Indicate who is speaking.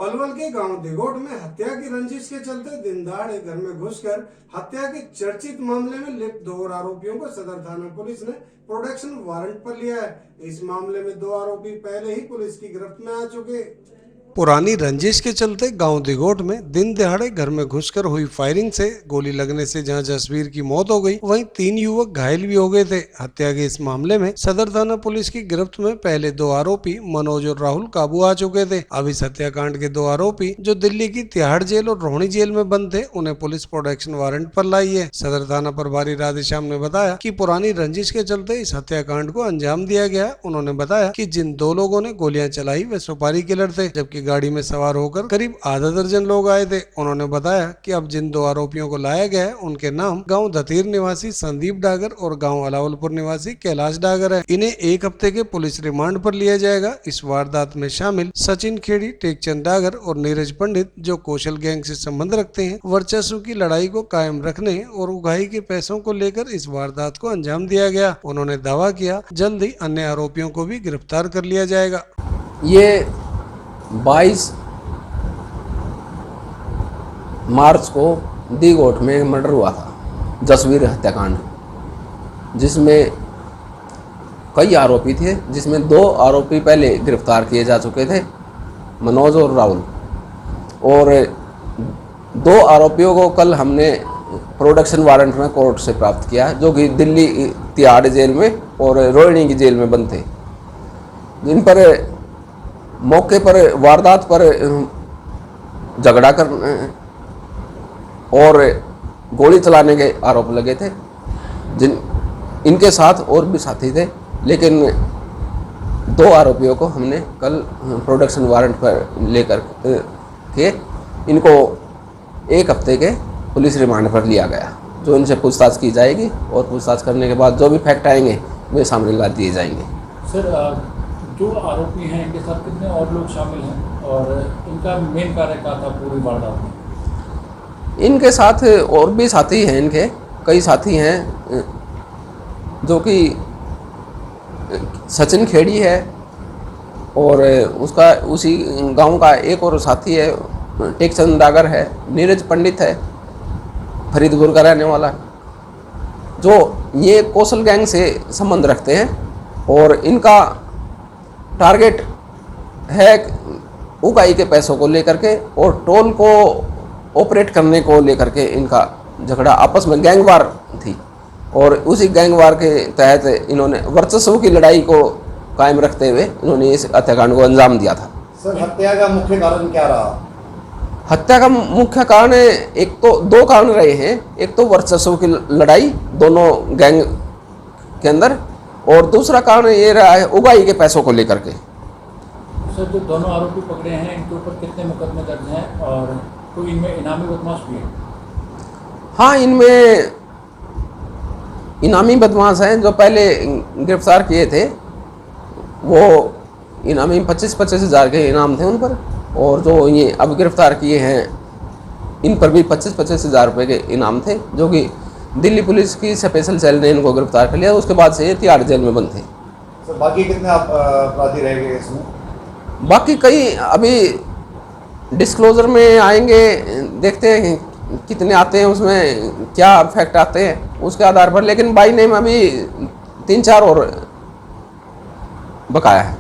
Speaker 1: पलवल के गांव दिगोट में हत्या की रंजिश के चलते दिन दहाड़े घर में घुसकर हत्या के चर्चित मामले में लिप्त 2 और आरोपियों को सदर थाना पुलिस ने प्रोडक्शन वारंट पर लिया है। इस मामले में 2 आरोपी पहले ही पुलिस की गिरफ्त में आ चुके। पुरानी रंजिश के चलते गांव दिगोट में दिन दहाड़े घर में घुसकर हुई फायरिंग से गोली लगने से जहां जसवीर की मौत हो गई, वहीं 3 युवक घायल भी हो गए थे। हत्या के इस मामले में सदर थाना पुलिस की गिरफ्त में पहले 2 आरोपी मनोज और राहुल काबू आ चुके थे। अब इस हत्याकांड के 2 आरोपी जो दिल्ली की तिहाड़ जेल और रोहिणी जेल में बंद थे, उन्हें पुलिस प्रोडक्शन वारंट पर लाई है। सदर थाना प्रभारी राधेश्याम ने बताया कि पुरानी रंजिश के चलते इस हत्याकांड को अंजाम दिया गया। उन्होंने बताया कि जिन 2 लोगों ने गोलियां चलाई वे सुपारी किलर थे, जबकि गाड़ी में सवार होकर करीब आधा दर्जन लोग आए थे। उन्होंने बताया कि अब जिन 2 आरोपियों को लाया गया है उनके नाम गांव धतीर निवासी संदीप डागर और गांव अलावलपुर निवासी कैलाश डागर है। इन्हें 1 हफ्ते के पुलिस रिमांड पर लिया जाएगा। इस वारदात में शामिल सचिन खेड़ी, टेकचंद डागर और नीरज पंडित, जो कौशल गैंग से संबंध रखते हैं, वर्चस्व की लड़ाई को कायम रखने और उगाही के पैसों को लेकर इस वारदात को अंजाम दिया गया। उन्होंने दावा किया जल्द ही अन्य आरोपियों को भी गिरफ्तार कर लिया जाएगा।
Speaker 2: ये 22 मार्च को दिगोट में मर्डर हुआ था, जसवीर हत्याकांड, जिसमें कई आरोपी थे, जिसमें 2 आरोपी पहले गिरफ्तार किए जा चुके थे, मनोज और राहुल, और 2 आरोपियों को कल हमने प्रोडक्शन वारंट में कोर्ट से प्राप्त किया, जो कि दिल्ली तिहाड़ जेल में और रोहिणी की जेल में बंद थे, जिन पर मौके पर वारदात पर झगड़ा कर और गोली चलाने के आरोप लगे थे। जिन इनके साथ और भी साथी थे, लेकिन 2 आरोपियों को हमने कल प्रोडक्शन वारंट पर लेकर के इनको 1 हफ्ते के पुलिस रिमांड पर लिया गया, जो इनसे पूछताछ की जाएगी और पूछताछ करने के बाद जो भी फैक्ट आएंगे वे सामने ला दिए जाएंगे।
Speaker 3: सर, जो आरोपी हैं इनके साथ कितने और लोग शामिल हैं और इनका मेन कार्य क्या था पूरी वारदात में?
Speaker 2: इनके साथ और भी साथी हैं, इनके कई साथी हैं, जो कि सचिन खेड़ी है और उसका उसी गांव का एक और साथी है, टेकचंद डागर है, नीरज पंडित है, फरीदपुर का रहने वाला, जो ये कौशल गैंग से संबंध रखते हैं और इनका टारगेट है उगाही के पैसों को लेकर के और टोल को ऑपरेट करने को लेकर के इनका झगड़ा आपस में गैंगवार थी, और उसी गैंगवार के तहत इन्होंने वर्चस्व की लड़ाई को कायम रखते हुए इन्होंने इस हत्याकांड को अंजाम दिया था।
Speaker 4: सर, हत्या का मुख्य कारण क्या रहा?
Speaker 2: हत्या का मुख्य कारण एक तो 2 कारण रहे हैं। एक तो वर्चस्व की लड़ाई दोनों गैंग के अंदर, और दूसरा कारण ये रहा है उगाही के पैसों को लेकर के।
Speaker 3: सर, जो दोनों आरोपी पकड़े हैं इनके ऊपर कितने मुकदमे दर्ज हैं और कोई इनमें इनामी बदमाश भी है?
Speaker 2: हाँ, इनमें इनामी बदमाश हैं। जो पहले गिरफ्तार किए थे वो इनामी 25-25 हज़ार के इनाम थे उन पर, और जो ये अब गिरफ्तार किए हैं इन पर भी 25-25 हज़ार रुपये के इनाम थे, जो कि दिल्ली पुलिस की स्पेशल सेल ने इनको गिरफ्तार कर लिया। उसके बाद से ये तिहाड़ जेल में बंद थे।
Speaker 4: सर, बाकी कितने अपराधी रह गए इसमें?
Speaker 2: बाकी कई अभी डिस्क्लोजर में आएंगे, देखते हैं कितने आते हैं, उसमें क्या फैक्ट आते हैं उसके आधार पर, लेकिन बाई नेम अभी 3-4 और बकाया है।